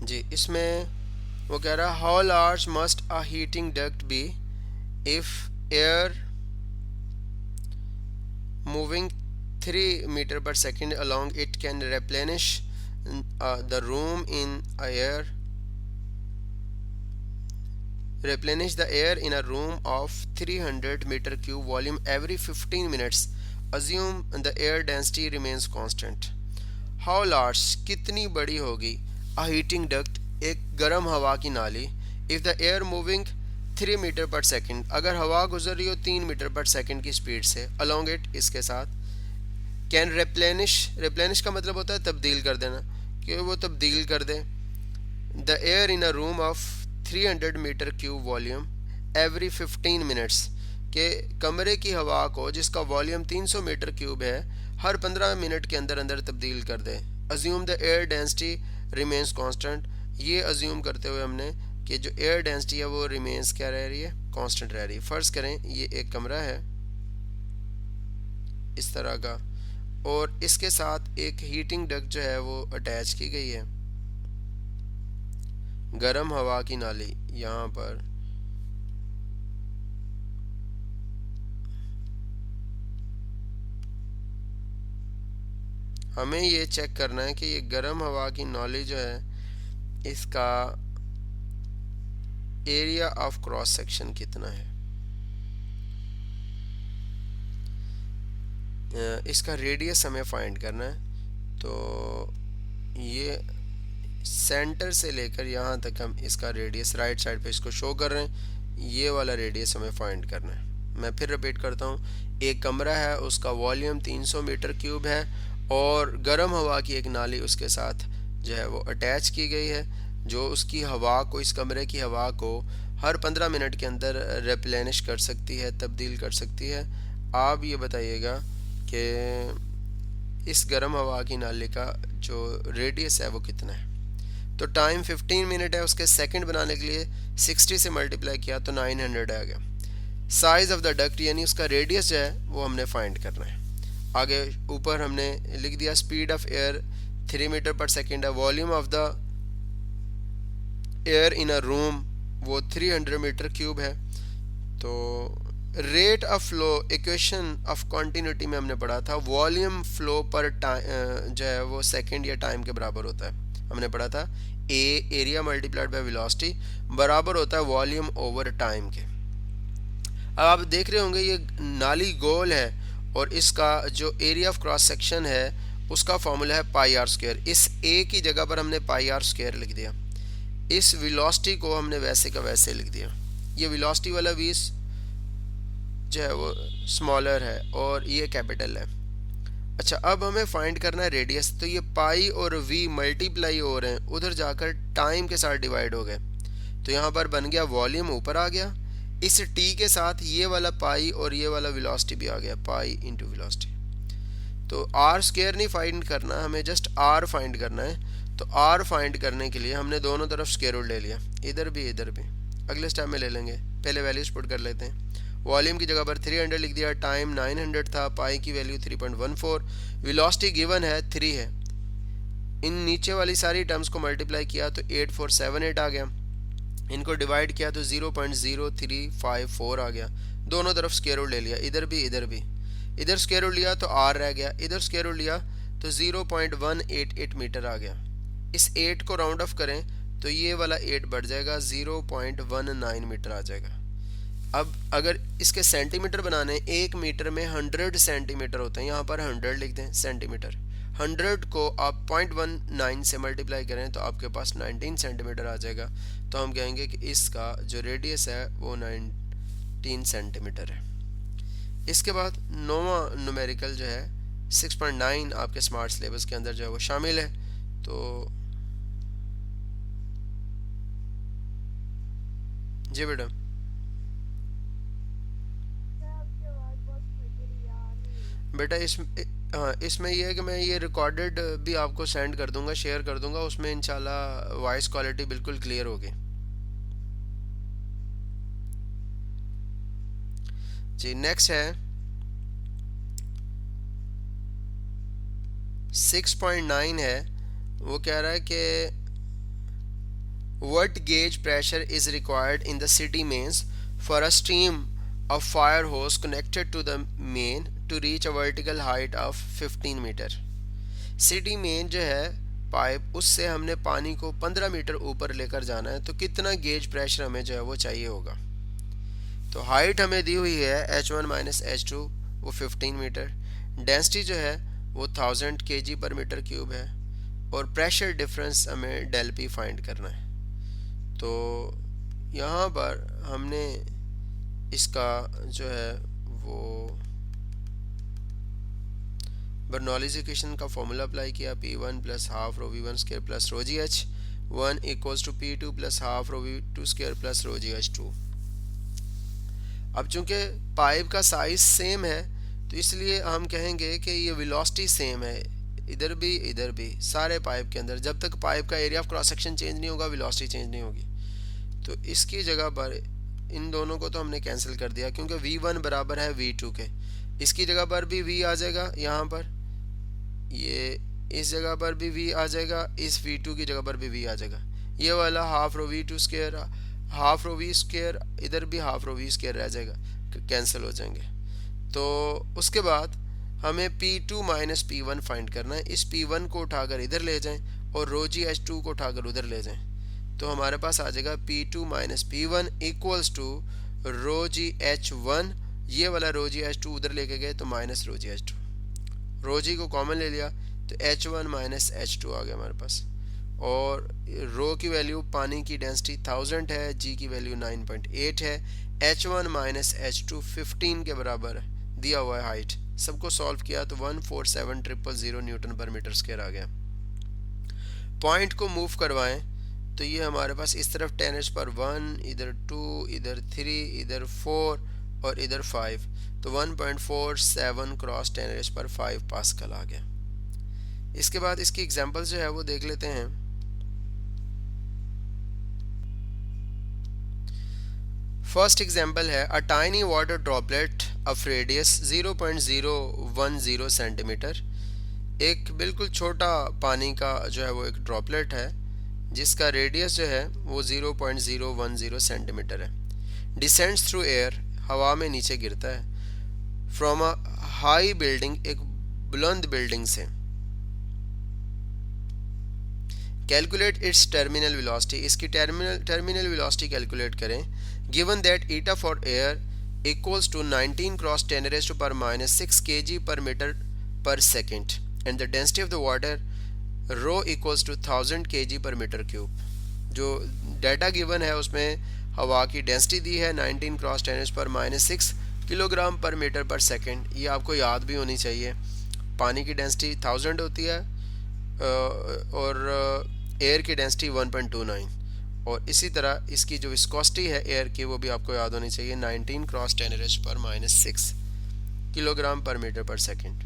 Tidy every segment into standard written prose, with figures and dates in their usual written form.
जी, इसमें वो कह रहा है how large must a heating duct be if air moving 3 meter per second along it can the room in air replenish the air in a room of 300 meter cube volume every 15 minutes. Assume the air density remains constant. How large कितनी बड़ी होगी a heating duct एक गर्म हवा की नाली if the air moving 3 metre पर second अगर हवा गुजर रही हो 3 मीटर पर सेकंड की स्पीड से along it इसके साथ कैन रिप्लेनिश का मतलब होता है तब्दील कर देना कि वो तब्दील कर दे the air in a room of 300 meter cube volume every 15 minutes के कमरे की हवा को जिसका वॉल्यूम 300 मीटर क्यूब है हर 15 मिनट के अंदर अंदर तब्दील कर दे. Assume the air density remains constant. ये अज्यूम करते हुए हमने कि जो एयर डेंसिटी है वो रिमेंस क्या रह रही है, कांस्टेंट रह रही है. फ़र्ज़ करें ये एक कमरा है इस तरह का और इसके साथ एक हीटिंग डक्ट जो है वो अटैच की गई है, गर्म हवा की नाली. यहाँ पर हमें ये चेक करना है कि ये गर्म हवा की नाली जो है इसका एरिया ऑफ क्रॉस सेक्शन कितना है. इसका रेडियस हमें फाइंड करना है. तो ये सेंटर से लेकर यहाँ तक हम इसका रेडियस राइट साइड पे इसको शो कर रहे हैं. ये वाला रेडियस हमें फाइंड करना है. मैं फिर रिपीट करता हूँ. एक कमरा है, उसका वॉल्यूम 300 मीटर क्यूब है और गर्म हवा की एक नाली उसके साथ जो है वो अटैच की गई है जो उसकी हवा को, इस कमरे की हवा को हर 15 मिनट के अंदर रिप्लेनिश कर सकती है, तब्दील कर सकती है. आप ये बताइएगा कि इस गर्म हवा की नाली का जो रेडियस है वो कितना है. तो टाइम 15 मिनट है, उसके सेकंड बनाने के लिए 60 से मल्टीप्लाई किया तो 900 आ गया. साइज ऑफ द डक्ट यानी उसका रेडियस जो है वो हमने फाइंड करना है. आगे ऊपर हमने लिख दिया स्पीड ऑफ एयर 3 मीटर पर सेकंड है, volume of the air in a room वो 300 मीटर क्यूब है. तो rate of flow equation of continuity में हमने पढ़ा था वॉल्यूम फ्लो पर टाइम जो है वो सेकंड या टाइम के बराबर होता है. हमने पढ़ा था ए एरिया मल्टीप्लाइड बाय वेलोसिटी बराबर होता है वॉल्यूम ओवर टाइम के. अब आप देख रहे होंगे ये नाली गोल है और इसका जो एरिया ऑफ क्रॉस सेक्शन है उसका फॉर्मूला है पाई आर स्क्वायर. इस ए की जगह पर हमने पाई आर स्क्वायर लिख दिया. इस वेलोसिटी को हमने वैसे का वैसे लिख दिया. ये वेलोसिटी वाला वी जो है वो स्मॉलर है और ये कैपिटल है. अच्छा, अब हमें फाइंड करना है रेडियस. तो ये पाई और वी मल्टीप्लाई हो रहे हैं, उधर जाकर टाइम के साथ डिवाइड हो गए. तो यहाँ पर बन गया वॉल्यूम ऊपर आ गया, इस टी के साथ ये वाला पाई और ये वाला वेलोसिटी भी आ गया, पाई इंटू वेलोसिटी. तो आर स्क्वायर नहीं फाइंड करना, हमें जस्ट आर फाइंड करना है. तो आर फाइंड करने के लिए हमने दोनों तरफ स्क्वायर रूट ले लिया, इधर भी इधर भी. अगले स्टेप में ले लेंगे, पहले वैल्यूज पुट कर लेते हैं. वॉल्यूम की जगह पर 300 लिख दिया, टाइम 900 था, पाई की वैल्यू 3.14, वेलोसिटी गिवन है 3 है. इन नीचे वाली सारी टर्म्स को मल्टीप्लाई किया तो 8478 आ गया. इनको डिवाइड किया तो 0.0354 आ गया. दोनों तरफ स्क्वायर रूट ले लिया, इधर भी इधर भी. इधर स्क्वायर रूट लिया तो आर रह गया, इधर स्क्वायर रूट लिया तो 0.188 मीटर आ गया. इस 8 को राउंड ऑफ करें तो ये वाला 8 बढ़ जाएगा, 0.19 मीटर आ जाएगा. अब अगर इसके सेंटीमीटर बनाने, 1 मीटर में 100 सेंटीमीटर होते हैं, यहाँ पर 100 लिख दें सेंटीमीटर. 100 को आप 0.19 से मल्टीप्लाई करें तो आपके पास 19 सेंटीमीटर आ जाएगा. तो हम कहेंगे कि इसका जो रेडियस है वो 19 सेंटीमीटर है. इसके बाद नोवा न्यूमेरिकल जो है 6.9 आपके स्मार्ट सिलेबस के अंदर जो है वो शामिल है. तो जी बेटा, बेटा हाँ, इसमें यह है कि मैं ये रिकॉर्डेड भी आपको सेंड कर दूंगा, शेयर कर दूंगा. उसमें इंशाल्लाह वॉइस क्वालिटी बिल्कुल क्लियर होगी. जी, नेक्स्ट है 6.9 है. वो कह रहा है कि What gauge pressure is required in the city mains for a stream of fire hose connected to the main to reach a vertical height of 15 metre. City main जो है पाइप, उससे हमने पानी को 15 मीटर ऊपर लेकर जाना है, तो कितना गेज प्रेशर हमें जो है वो चाहिए होगा। तो हाइट हमें दी हुई है H1 माइनस H2, वो 15 मीटर। डेंसिटी जो है वो 1000 kg पर मीटर क्यूब है, और प्रेशर डिफरेंस हमें डेल पी फाइंड करना है। तो यहाँ पर हमने इसका जो है वो बर्नौलीज इक्वेशन का फॉर्मूला अप्लाई किया, P1 plus half rho V1 square plus rho g h 1 equals to P2 plus half rho V2 square plus rho g h 2। अब चूंकि पाइप का साइज सेम है तो इसलिए हम कहेंगे कि ये वेलोसिटी सेम है, इधर भी सारे पाइप के अंदर। जब तक पाइप का area of cross section change नहीं होगा वेलोसिटी चेंज नहीं होगी। तो इसकी जगह पर इन दोनों को तो हमने कैंसिल कर दिया, क्योंकि V1 बराबर है V2 के। इसकी जगह पर भी V आ जाएगा, यहाँ पर ये इस जगह पर भी V आ जाएगा, इस V2 की जगह पर भी V आ जाएगा। ये वाला half rho V2 square, half rho V square, इधर भी हाफ रो V स्क्वायर रह जाएगा, कैंसिल हो जाएंगे। तो उसके बाद हमें P2 माइनस P1 फाइंड करना है। इस P1 को उठाकर इधर ले जाएं और रो जी H2 को उठाकर उधर ले जाएं, तो हमारे पास आ जाएगा P2 minus P1 equals to rho g H1। ये वाला रो जी H2 उधर लेके गए तो माइनस रो जी H2, रो जी को कॉमन ले लिया तो H1 माइनस H2 आ गया हमारे पास। और रो की वैल्यू पानी की डेंसिटी 1000 है, जी की वैल्यू 9.8 है, H1 माइनस H2 15 के बराबर दिया हुआ है हाइट। सबको सॉल्व किया तो 147,000 न्यूटन पर मीटर स्क्वायर आ गया। पॉइंट को मूव करवाएं तो ये हमारे पास इस तरफ 10 पर 1, इधर 2, इधर 3, इधर 4 और इधर 5, तो 1.47 क्रॉस 10 पर 5 पास्कल आ गया। इसके बाद इसकी एग्जांपल्स जो है वो देख लेते हैं। फर्स्ट एग्जांपल है a tiny water droplet of radius 0.010 centimetre. एक बिल्कुल छोटा पानी का जो है वो एक ड्रॉपलेट है जिसका रेडियस जो है वो 0.010 सेंटीमीटर है। डिसेंड्स थ्रू एयर, हवा में नीचे गिरता है। फ्रॉम अ हाई बिल्डिंग, एक बुलंद बिल्डिंग से। कैलकुलेट इट्स टर्मिनल वेलोसिटी, इसकी टर्मिनल वेलोसिटी कैलकुलेट करें। Given that eta for air equals to 19 cross 10 raised to power minus 6 kg पर metre per second and the density of the water rho equals to 1000 kg पर metre cube. जो data given है उसमें हवा की density दी है 19 cross 10 raised to power minus 6 kilogram per metre per second. ये आपको याद भी होनी चाहिए। पानी की डेंसिटी 1000 होती है और एयर की डेंसिटी 1.29, और इसी तरह इसकी जो विस्कोसिटी है एयर की वो भी आपको याद होनी चाहिए 19 cross 10 raised to power minus 6 kilogram per metre per second.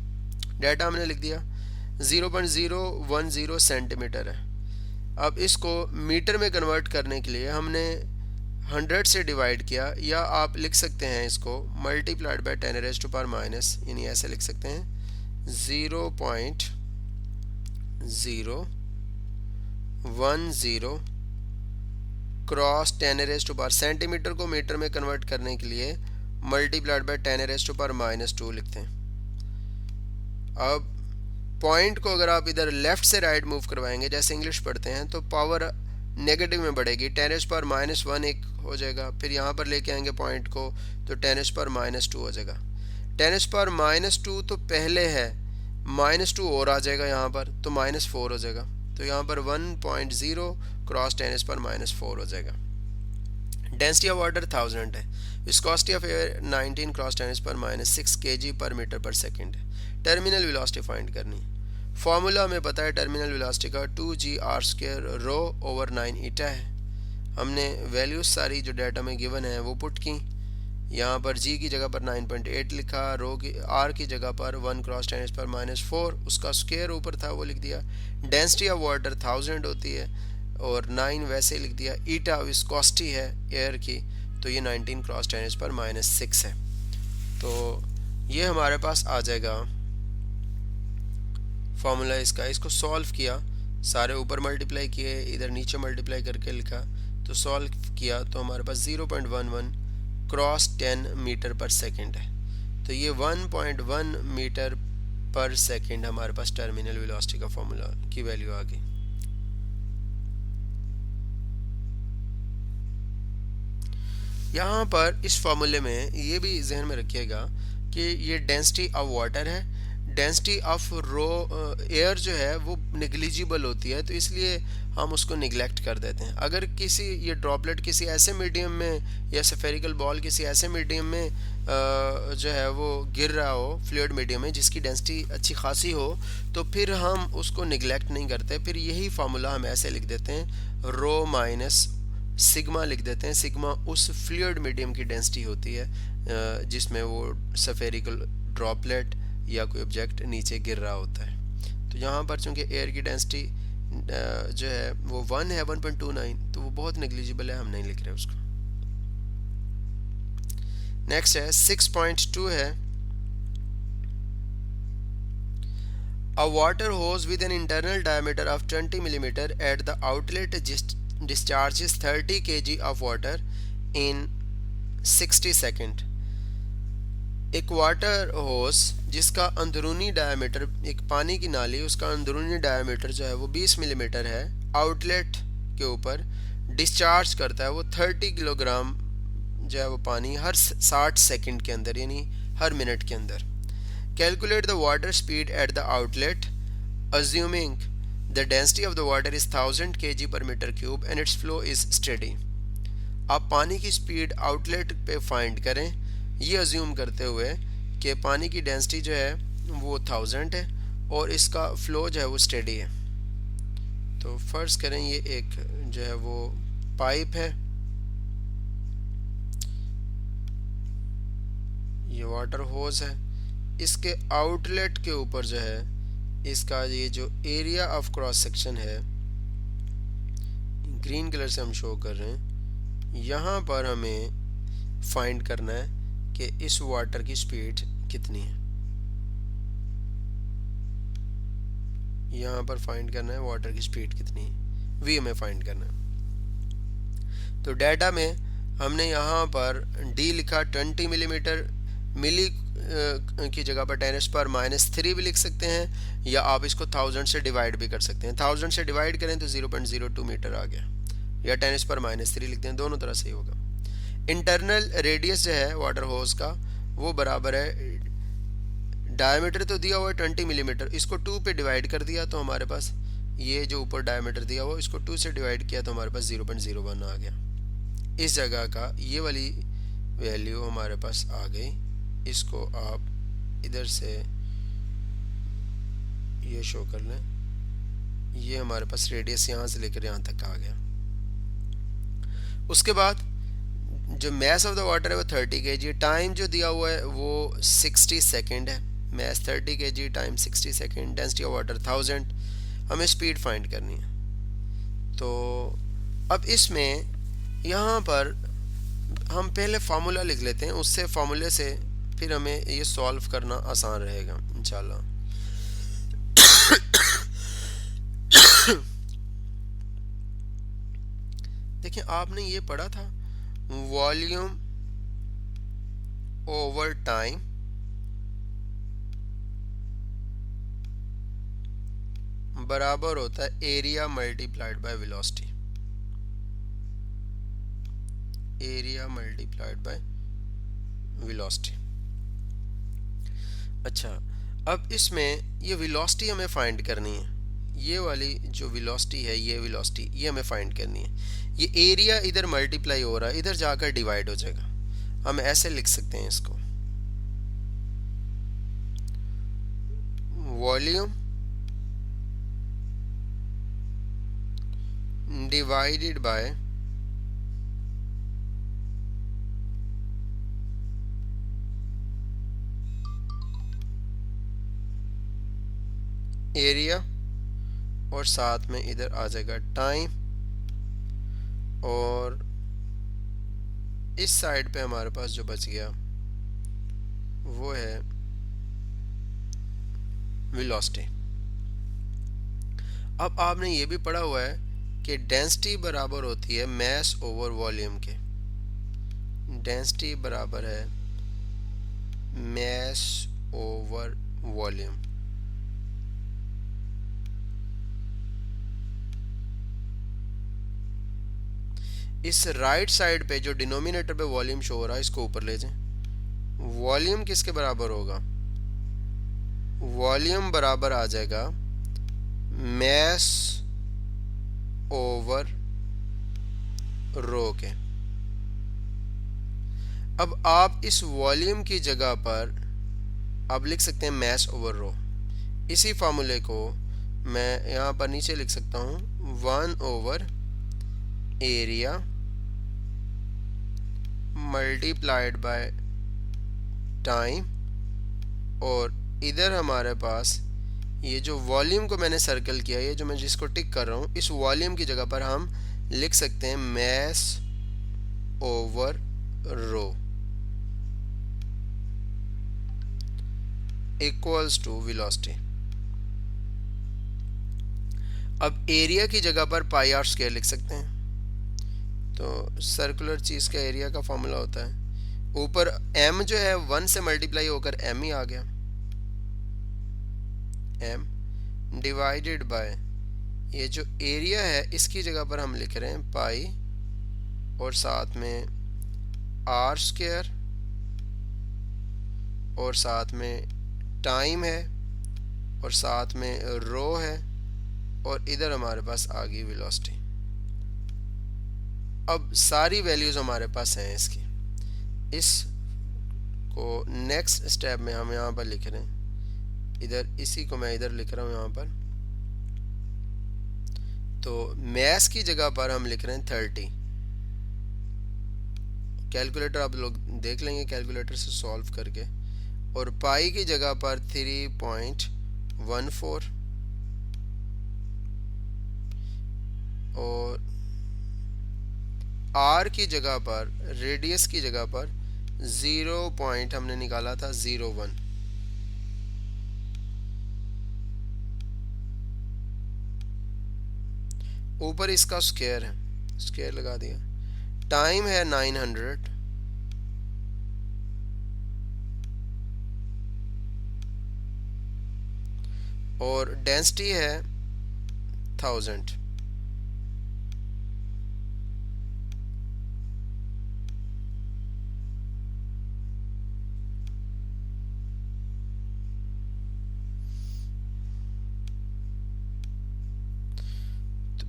Data हमने लिख दिया 0.010 सेंटीमीटर है। अब इसको मीटर में कन्वर्ट करने के लिए हमने 100 से डिवाइड किया, या आप लिख सकते हैं इसको multiplied by 10 raised to power minus, यानी ऐसे लिख सकते हैं 0.010 cross 10 raised to power, centimetre को मीटर में कन्वर्ट करने के लिए multiplied by 10 raised to power minus 2 लिखते हैं। अब पॉइंट को अगर आप इधर लेफ्ट से राइट मूव करवाएंगे, जैसे इंग्लिश पढ़ते हैं, तो पावर नेगेटिव में बढ़ेगी, 10 रेज़्ड टू पावर माइनस 1 एक हो जाएगा। फिर यहाँ पर लेके आएंगे पॉइंट को तो 10 रेज़्ड टू पावर माइनस 2 हो जाएगा। 10 रेज़्ड टू पावर माइनस 2 तो पहले है, माइनस 2 और आ जाएगा यहाँ पर तो माइनस 4 हो जाएगा। तो यहाँ पर 1.0 cross 10 raised to power minus 4 हो जाएगा। डेंसिटी ऑफ वाटर 1000 है। Viscosity of air 19 cross 10 raised to power minus 6 kg पर मीटर पर सेकेंड है। टर्मिनल वेलोसिटी फाइंड करनी। फॉर्मूला हमें पता है टर्मिनल वेलोसिटी का 2gr² रो ओवर 9 ईटा है। हमने वैल्यूज सारी जो डाटा में गिवन है वो पुट की। यहाँ पर g की जगह पर 9.8 लिखा, रो की r की जगह पर 1 cross 10 raised to power minus 4, उसका स्क्वायर ऊपर था वो लिख दिया। डेंसिटी ऑफ वाटर 1000 होती है और 9 वैसे लिख दिया। ईटा विस्कोसिटी है एयर की, तो ये 19 cross 10 raised to power minus 6 है। तो ये हमारे पास आ जाएगा फॉर्मूला इसका। इसको सॉल्व किया सारे ऊपर मल्टीप्लाई किए, इधर नीचे मल्टीप्लाई करके लिखा, तो सॉल्व किया तो हमारे पास 0.11 क्रॉस 10 मीटर पर सेकंड है। तो ये 1.1 मीटर पर सेकंड हमारे पास टर्मिनल वेलोसिटी का फॉर्मूला की वैल्यू आ गई। यहाँ पर इस फॉर्मूले में ये भी जहन में रखिएगा कि ये डेंसिटी ऑफ वाटर है, डेंसिटी ऑफ रो एयर जो है वो नेग्लिजिबल होती है, तो इसलिए हम उसको निगलेक्ट कर देते हैं। अगर किसी ये ड्रॉपलेट किसी ऐसे मीडियम में या स्फेरिकल बॉल किसी ऐसे मीडियम में जो है वो गिर रहा हो, फ्लूइड मीडियम में जिसकी डेंसिटी अच्छी खासी हो, तो फिर हम उसको निगलेक्ट नहीं करते, फिर यही फार्मूला हम ऐसे लिख देते हैं, रो माइनस सिग्मा लिख देते हैं। सिग्मा उस फ्लूइड मीडियम की डेंसिटी होती है जिसमें वो स्फेरिकल ड्रॉपलेट या कोई ऑब्जेक्ट नीचे गिर रहा होता है। तो यहाँ पर चूंकि एयर की डेंसिटी जो है वो 1 है, 1.29, तो वो बहुत नेग्लिजिबल है, हम नहीं लिख रहे उसको। नेक्स्ट है 6.2 है, a water hose with an internal diameter of 20 millimeter at the outlet discharges 30 kg of water in 60 second. एक वाटर होस जिसका अंदरूनी डायमीटर, एक पानी की नाली उसका अंदरूनी डायमीटर जो है वो 20 मिलीमीटर है, आउटलेट के ऊपर डिस्चार्ज करता है वो 30 किलोग्राम जो है वो पानी हर 60 सेकंड के अंदर, यानी हर मिनट के अंदर। Calculate the water speed at the outlet assuming the density of the water is 1000 kg per meter cube and its flow is steady। आप पानी की स्पीड आउटलेट पे फाइंड करें, ये अज्यूम करते हुए कि पानी की डेंसिटी जो है वो 1000 है और इसका फ्लो जो है वो स्टेडी है। तो फर्ज करें ये एक जो है वो पाइप है, ये वाटर होज है, इसके आउटलेट के ऊपर जो है इसका ये जो एरिया ऑफ क्रॉस सेक्शन है ग्रीन कलर से हम शो कर रहे हैं, यहाँ पर हमें फाइंड करना है कि इस वाटर की स्पीड कितनी है। यहाँ पर फाइंड करना है वाटर की स्पीड कितनी है, वी हमें फाइंड करना है। तो डाटा में हमने यहाँ पर डी लिखा 20 मिलीमीटर, मिली की जगह पर 10⁻³ भी लिख सकते हैं, या आप इसको 1000 से डिवाइड भी कर सकते हैं। 1000 से डिवाइड करें तो 0.02 मीटर आ गया, या 10⁻³ लिखते हैं, दोनों तरह सही होगा। इंटरनल रेडियस जो है वाटर होस का वो बराबर है, डायमीटर तो दिया हुआ है 20 मिलीमीटर, इसको 2 पे डिवाइड कर दिया तो हमारे पास ये जो ऊपर डायमीटर दिया हुआ इसको 2 से डिवाइड किया तो हमारे पास 0.01 आ गया। इस जगह का ये वाली वैल्यू हमारे पास आ गई। इसको आप इधर से ये शो कर लें, ये हमारे पास रेडियस यहाँ से लेकर यहाँ तक आ गया। उसके बाद जो मैस ऑफ द वाटर है वो 30 kg, टाइम जो दिया हुआ है वो 60 सेकेंड है, mass 30 kg time 60 second, density of water 1000, हमें स्पीड फाइंड करनी है। तो अब इसमें यहाँ पर हम पहले फार्मूला लिख लेते हैं, उससे फार्मूले से फिर हमें ये सॉल्व करना आसान रहेगा इंशाल्लाह। देखिए आपने ये पढ़ा था वॉल्यूम ओवर टाइम बराबर होता है area multiplied by velocity, area multiplied by velocity. अच्छा, अब इसमें ये वेलोसिटी हमें फाइंड करनी है, ये वाली जो वेलोसिटी है ये वेलोसिटी ये हमें फाइंड करनी है। ये एरिया इधर मल्टीप्लाई हो रहा है, इधर जाकर डिवाइड हो जाएगा, हम ऐसे लिख सकते हैं इसको, वॉल्यूम डिवाइडेड बाय एरिया, और साथ में इधर आ जाएगा टाइम, और इस साइड पे हमारे पास जो बच गया वो है वेलोसिटी। अब आपने ये भी पढ़ा हुआ है कि डेंसिटी बराबर होती है मैस ओवर वॉल्यूम के। डेंसिटी बराबर है मैस ओवर वॉल्यूम। इस राइट साइड पे जो डिनोमिनेटर पे वॉल्यूम शो हो रहा है इसको ऊपर ले जाएं। वॉल्यूम किसके बराबर होगा? वॉल्यूम बराबर आ जाएगा मैस ओवर रो के। अब आप इस वॉल्यूम की जगह पर आप लिख सकते हैं मैस ओवर रो। इसी फार्मूले को मैं यहाँ पर नीचे लिख सकता हूँ 1 over area multiplied by time, और इधर हमारे पास ये जो वॉल्यूम को मैंने सर्कल किया, ये जो मैं जिसको टिक कर रहा हूँ, इस वॉल्यूम की जगह पर हम लिख सकते हैं mass over rho equals to velocity. अब एरिया की जगह पर पाई आर स्क्वायर लिख सकते हैं। तो सर्कुलर चीज़ का एरिया का फॉर्मूला होता है, ऊपर m जो है 1 से मल्टीप्लाई होकर m ही आ गया, m डिवाइडेड बाय ये जो एरिया है इसकी जगह पर हम लिख रहे हैं पाई और साथ में आर स्क्वायर और साथ में टाइम है और साथ में रो है और इधर हमारे पास आ गई वेलोसिटी। अब सारी वैल्यूज हमारे पास हैं इसकी। इस को नेक्स्ट स्टेप में हम यहाँ पर लिख रहे हैं, इधर इसी को मैं इधर लिख रहा हूँ यहाँ पर। तो मैस की जगह पर हम लिख रहे हैं 30। कैलकुलेटर आप लोग देख लेंगे कैलकुलेटर से सॉल्व करके। और पाई की जगह पर 3.14 और आर की जगह पर, रेडियस की जगह पर 0 पॉइंट हमने निकाला था 01। ऊपर इसका स्क्वायर है, स्क्वायर लगा दिया। टाइम है 900 और डेंसिटी है 1000।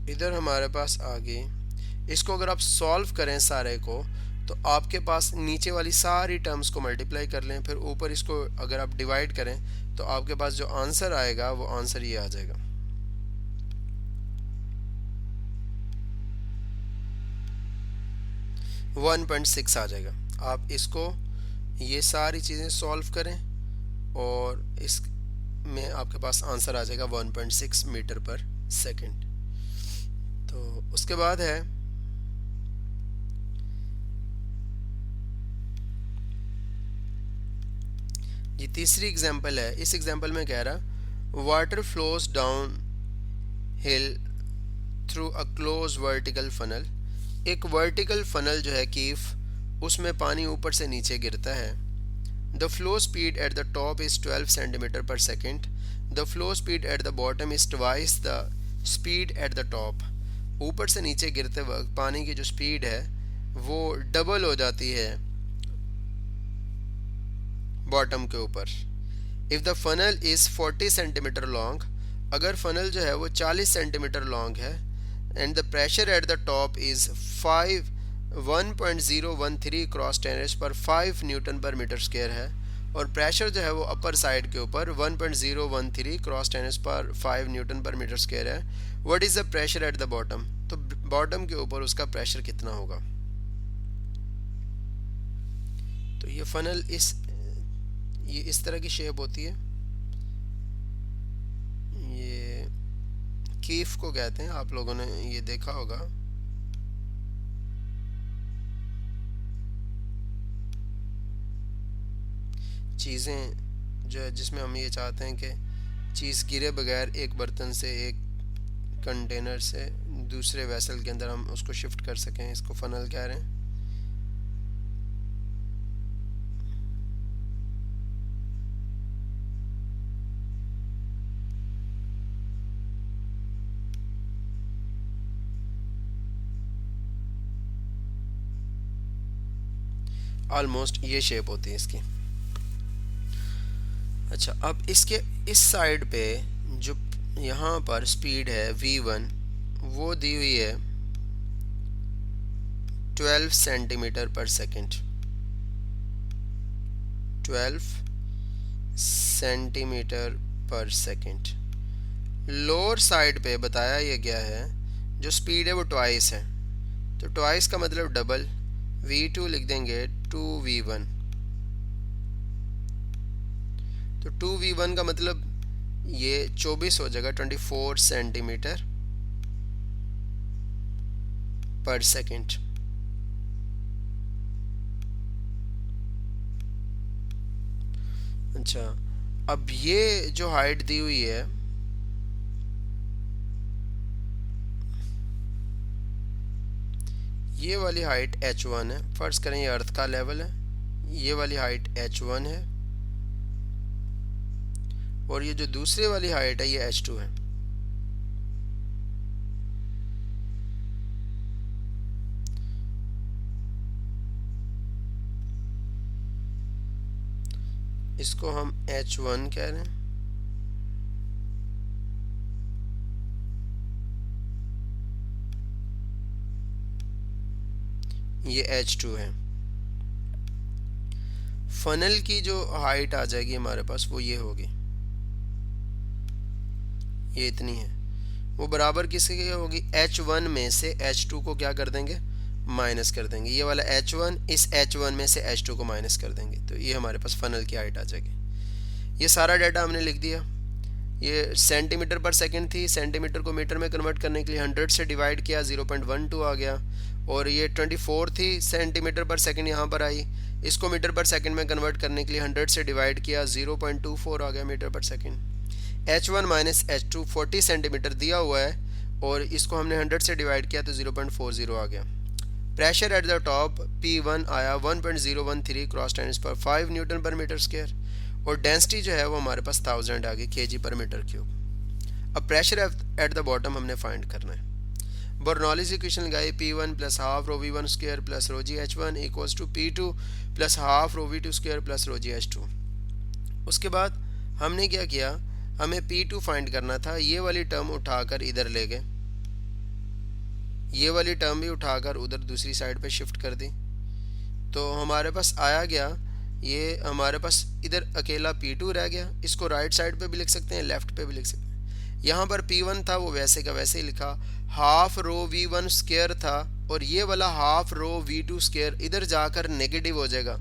इधर हमारे पास आ गई। इसको अगर आप सॉल्व करें सारे को तो आपके पास नीचे वाली सारी टर्म्स को मल्टीप्लाई कर लें, फिर ऊपर इसको अगर आप डिवाइड करें तो आपके पास जो आंसर आएगा वो आंसर ये आ जाएगा। वन 1.6 आ जाएगा। आप इसको ये सारी चीज़ें सॉल्व करें और इस में आपके पास आंसर आ जाएगा 1.6 मीटर पर सेकंड। तो उसके बाद है ये तीसरी एग्जांपल है। इस एग्जांपल में कह रहा water flows down hill through a close vertical funnel. एक वर्टिकल फनल जो है कीफ, उसमें पानी ऊपर से नीचे गिरता है। The flow speed at the top is 12 centimetre per second. The flow speed at the bottom is twice the speed at the top. ऊपर से नीचे गिरते वक्त पानी की जो स्पीड है वो डबल हो जाती है बॉटम के ऊपर। If the funnel is 40 centimetre long, अगर फनल जो है वो 40 सेंटीमीटर लॉन्ग है, and the pressure at the top is 1.013 cross 10 पर 5 न्यूटन पर मीटर स्क्वायर है, और प्रेशर जो है वो अपर साइड के ऊपर 1.013 क्रॉस 10 पर 5 न्यूटन पर मीटर स्क्वायर है। What is the pressure at the bottom? तो बॉटम के ऊपर उसका प्रेशर कितना होगा? तो ये फनल ये इस तरह की शेप होती है। ये कीफ को कहते हैं, आप लोगों ने ये देखा होगा। चीज़ें जो है जिसमें हम ये चाहते हैं कि चीज़ गिरे बगैर एक बर्तन से एक कंटेनर से दूसरे वेसल के अंदर हम उसको शिफ्ट कर सकें, इसको फनल कह रहे हैं। ऑलमोस्ट ये शेप होती है इसकी। अच्छा, अब इसके इस साइड पे जो यहाँ पर स्पीड है v1 वो दी हुई है 12 centimetre per second, 12 centimetre per second. Lower side पे बताया ये गया है जो स्पीड है वो ट्वाइस है, तो ट्वाइस का मतलब डबल, v2 लिख देंगे 2v1, तो 2v1 का मतलब ये 24 हो जाएगा 24 सेंटीमीटर पर सेकेंड। अच्छा, अब ये जो हाइट दी हुई है ये वाली हाइट h1 है, फर्ज करें ये अर्थ का लेवल है, ये वाली हाइट h1 है और ये जो दूसरी वाली हाइट है ये h2 है। इसको हम h1 कह रहे हैं, ये h2 है। फनल की जो हाइट आ जाएगी हमारे पास वो ये होगी, ये इतनी है, वो बराबर किसके होगी, h1 में से h2 को क्या कर देंगे, माइनस कर देंगे। ये वाला h1 इस h1 में से h2 को माइनस कर देंगे, तो ये हमारे पास फनल की हाइट आ जाएगी। ये सारा डाटा हमने लिख दिया। ये सेंटीमीटर पर सेकंड थी, सेंटीमीटर को मीटर में कन्वर्ट करने के लिए 100 से डिवाइड किया, 0.12 आ गया। और ये 24 थी, सेंटीमीटर पर सेकंड यहाँ पर आई, इसको मीटर पर सेकंड में कन्वर्ट करने के लिए 100 से डिवाइड किया, 0.24 आ गया मीटर पर second. h1 minus h2 40 centimetre दिया हुआ है और इसको हमने 100 से डिवाइड किया तो 0.40 आ गया। Pressure at the top P1 आया 1.013 क्रॉस 10⁵ न्यूटन पर मीटर स्क्वायर और डेंसिटी जो है वो हमारे पास 1000 आ गई kg पर मीटर क्यूब। अब प्रेशर एट द बॉटम हमने फाइंड करना है। बर्नौलीज इक्वेशन लगाई, P1 plus half rho V1 square plus rho g H1 equals to P2 plus half rho V2 square plus rho g H2। उसके बाद हमने क्या किया, हमें P2 फाइंड करना था, ये वाली टर्म उठाकर इधर ले गए, ये वाली टर्म भी उठाकर उधर दूसरी साइड पे शिफ्ट कर दी, तो हमारे पास आया गया, ये हमारे पास इधर अकेला P2 रह गया। इसको राइट साइड पे भी लिख सकते हैं, लेफ्ट पे भी लिख सकते हैं। यहाँ पर P1 था वो वैसे का वैसे ही लिखा, हाफ रो V1 स्क्वायर था और ये वाला हाफ रो V2 स्क्वायर इधर जाकर नेगेटिव हो जाएगा।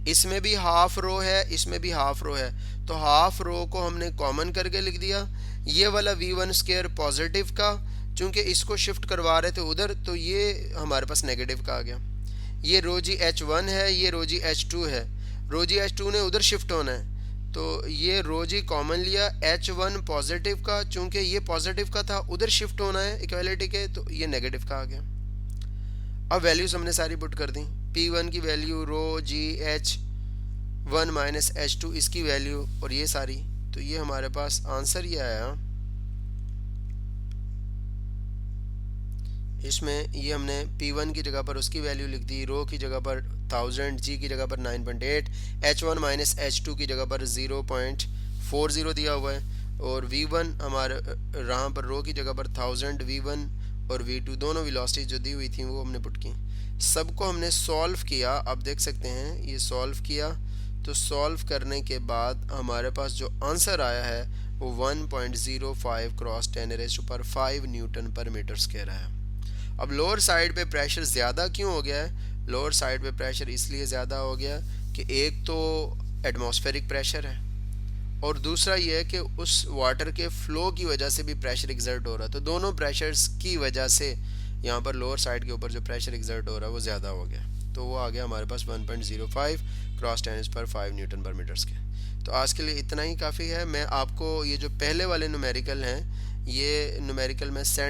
इसमें भी हाफ रो है, इसमें भी हाफ रो है, तो हाफ रो को हमने कॉमन करके लिख दिया। ये वाला V1 स्क्वायर पॉजिटिव का, चूंकि इसको शिफ्ट करवा रहे थे उधर, तो ये हमारे पास नेगेटिव का आ गया। ये रो जी H1 है, ये रो जी H2 है, रो जी H2 ने उधर शिफ्ट होना है, तो ये रो जी कॉमन लिया, H1 पॉजिटिव का, चूंकि ये पॉजिटिव का था उधर शिफ्ट होना है इक्वालिटी के, तो ये नेगेटिव का आ गया। अब वैल्यूज हमने सारी पुट कर दी, P1 की वैल्यू, रो जी H1 माइनस H2 इसकी वैल्यू और ये सारी, तो ये हमारे पास आंसर ये आया। इसमें ये हमने P1 की जगह पर उसकी वैल्यू लिख दी, रो की जगह पर 1000, जी की जगह पर 9.8, H1 माइनस H2 की जगह पर 0.40 दिया हुआ है और V1 हमारे यहाँ पर रो की जगह पर 1000, V1 और V2 दोनों वेलोसिटी जो दी हुई थी वो हमने पुट की। सबको हमने सॉल्व किया, अब देख सकते हैं ये सॉल्व किया, तो सॉल्व करने के बाद हमारे पास जो आंसर आया है वो 1.05 क्रॉस 10⁵ न्यूटन पर मीटर स्क्वायर आया। अब लोअर साइड पे प्रेशर ज़्यादा क्यों हो गया है, लोअर साइड पे प्रेशर इसलिए ज़्यादा हो गया कि एक तो एटमॉस्फेरिक प्रेशर है और दूसरा ये है कि उस वाटर के फ्लो की वजह से भी प्रेशर एग्जर्ट हो रहा है, तो दोनों प्रेशर्स की वजह से यहाँ पर लोअर साइड के ऊपर जो प्रेशर एग्जर्ट हो रहा है वो ज़्यादा हो गया, तो वो आ गया हमारे पास 1.05 क्रॉस 10⁵ न्यूटन पर मीटर स्क्वायर। तो आज के लिए इतना ही काफ़ी है। मैं आपको ये जो पहले वाले न्यूमेरिकल हैं, ये न्यूमेरिकल मैं